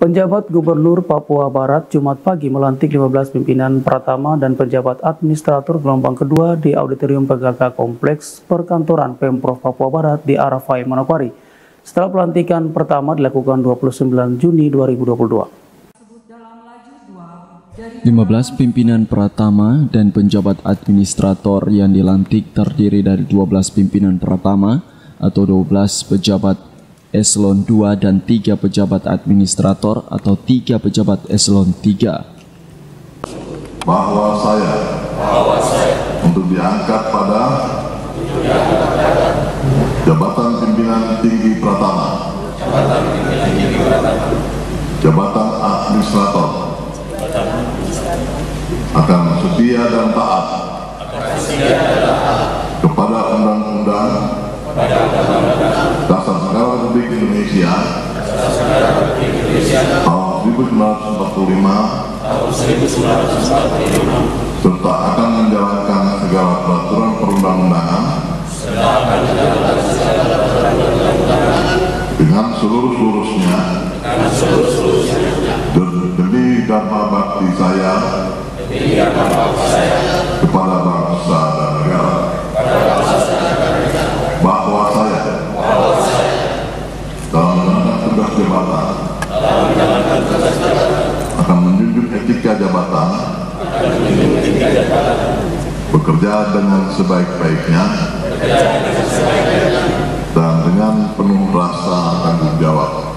Penjabat Gubernur Papua Barat Jumat pagi melantik 15 pimpinan pratama dan pejabat administrator gelombang kedua di Auditorium PGK Kompleks Perkantoran Pemprov Papua Barat di Arafai, Manokwari. Setelah pelantikan pertama dilakukan 29 Juni 2022. 15 pimpinan pratama dan penjabat administrator yang dilantik terdiri dari 12 pimpinan pratama atau 12 pejabat eselon 2 dan 3 pejabat administrator atau 3 pejabat eselon 3. Bahwa saya untuk diangkat pada jabatan pimpinan tinggi pratama, jabatan administrator, akan setia dan taat kepada undang-undang Dasar Negara Republik Indonesia tahun 1945 serta akan menjalankan segala peraturan perundang-undangan dengan seluruh-seluruhnya demi dharma bakti saya kepada bangsa dan negara. Bahwa saya dalam menjalankan tugas jabatan akan menjunjung etika jabatan, bekerja dengan sebaik-baiknya dan dengan penuh rasa tanggung jawab.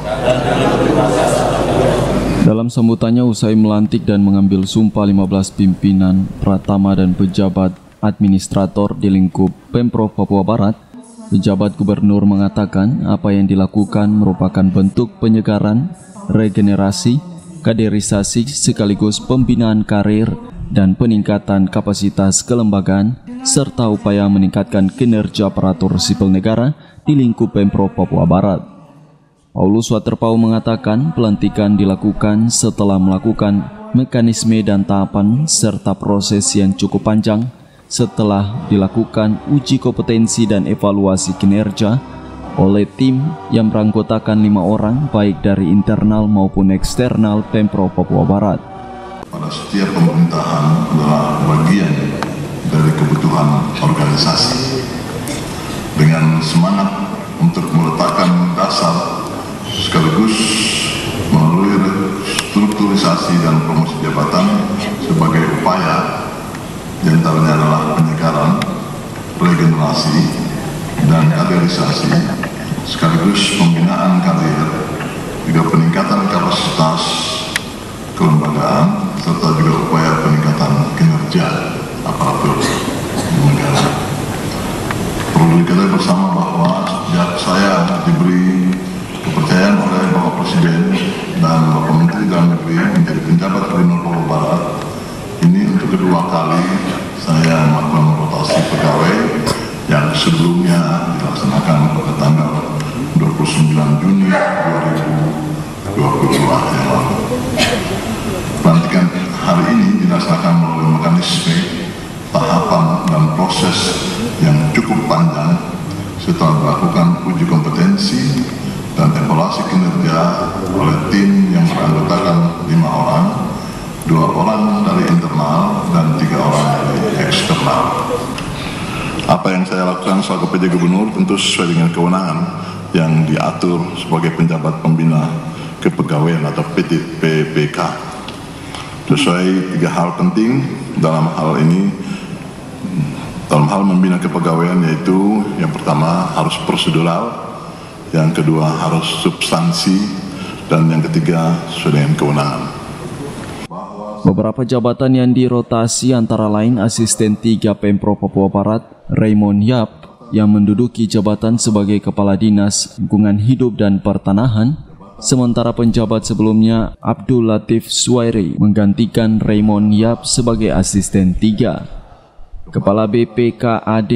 Dalam sambutannya usai melantik dan mengambil sumpah 15 pimpinan pratama dan pejabat administrator di lingkup Pemprov Papua Barat, pejabat gubernur mengatakan apa yang dilakukan merupakan bentuk penyegaran, regenerasi, kaderisasi sekaligus pembinaan karir dan peningkatan kapasitas kelembagaan serta upaya meningkatkan kinerja aparatur sipil negara di lingkup Pemprov Papua Barat. Paulus Waterpau mengatakan pelantikan dilakukan setelah melakukan mekanisme dan tahapan serta proses yang cukup panjang setelah dilakukan uji kompetensi dan evaluasi kinerja oleh tim yang beranggotakan 5 orang baik dari internal maupun eksternal Pemprov Papua Barat. Pada setiap pemerintahan adalah bagian dari kebutuhan organisasi dengan semangat untuk meletakkan dasar sekaligus melalui strukturisasi dan promosi jabatan sebagai upaya diantaranya adalah penyegaran, regenerasi, dan kaderisasi sekaligus pembinaan karir, juga peningkatan kapasitas kelembagaan serta juga upaya peningkatan kinerja aparatur negara. Perlu diketahui bersama bahwa sejak saya diberi kepercayaan oleh Bapak Presiden dan Bapak Menteri Dalam Negeri menjadi penjabat Gubernur Papua Barat, ini untuk kedua kali saya melakukan rotasi pegawai yang sebelumnya dilaksanakan pada tanggal 29 Juni 2022 yang lalu. Pelantikan hari ini dilaksanakan melalui mekanisme, tahapan, dan proses yang cukup panjang setelah melakukan uji kompetensi dan evaluasi kinerja oleh tim yang beranggotakan 5 orang, 2 orang dari internal dan 3 orang dari eksternal. Apa yang saya lakukan selaku PJ Gubernur tentu sesuai dengan kewenangan yang diatur sebagai penjabat pembina kepegawaian atau PPK. Sesuai 3 hal penting dalam hal ini, dalam hal membina kepegawaian, yaitu yang pertama harus prosedural, yang kedua harus substansi, dan yang ketiga sesuai dengan kewenangan. Beberapa jabatan yang dirotasi antara lain asisten 3 Pemprov Papua Barat Raymond Yap yang menduduki jabatan sebagai Kepala Dinas Lingkungan Hidup dan Pertanahan, sementara penjabat sebelumnya Abdul Latif Suwairi menggantikan Raymond Yap sebagai asisten 3. Kepala BPKAD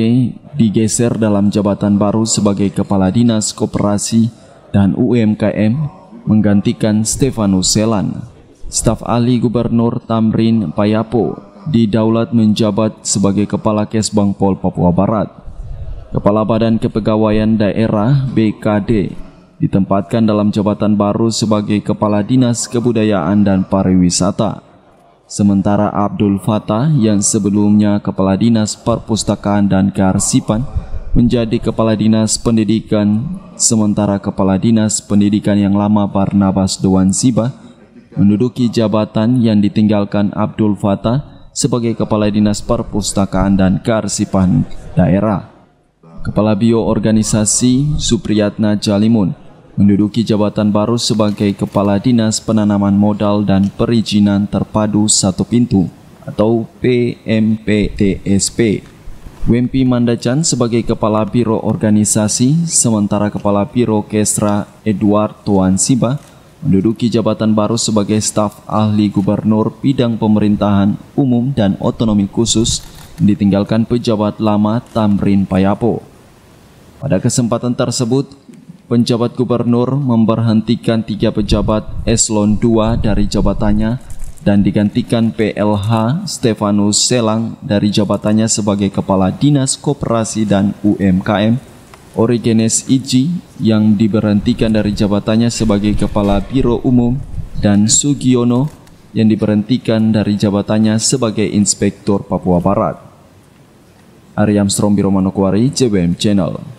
digeser dalam jabatan baru sebagai Kepala Dinas Koperasi dan UMKM menggantikan Stefanus Selan. Staf ahli Gubernur Tamrin Payapo didaulat menjabat sebagai Kepala Kesbang Pol Papua Barat. Kepala Badan Kepegawaian Daerah BKD ditempatkan dalam jabatan baru sebagai Kepala Dinas Kebudayaan dan Pariwisata. Sementara Abdul Fattah yang sebelumnya Kepala Dinas Perpustakaan dan Kearsipan menjadi Kepala Dinas Pendidikan, sementara Kepala Dinas Pendidikan yang lama Barnabas Doan Siba menduduki jabatan yang ditinggalkan Abdul Fattah sebagai Kepala Dinas Perpustakaan dan Kearsipan Daerah. Kepala Bioorganisasi Supriyatna Jalimun menduduki jabatan baru sebagai Kepala Dinas Penanaman Modal dan Perizinan Terpadu Satu Pintu atau PMPTSP. Wempi Mandacan sebagai Kepala Biro Organisasi, sementara Kepala Biro Kesra Edward Tuan Siba menduduki jabatan baru sebagai staf ahli Gubernur Bidang Pemerintahan Umum dan Otonomi Khusus, ditinggalkan pejabat lama Tamrin Payapo. Pada kesempatan tersebut, penjabat gubernur memberhentikan 3 pejabat eselon 2 dari jabatannya dan digantikan PLH Stefanus Selang dari jabatannya sebagai Kepala Dinas Koperasi dan UMKM, Origenes Iji yang diberhentikan dari jabatannya sebagai Kepala Biro Umum, dan Sugiono yang diberhentikan dari jabatannya sebagai Inspektur Papua Barat. Aryam Strom Biro Manokwari, JBM Channel.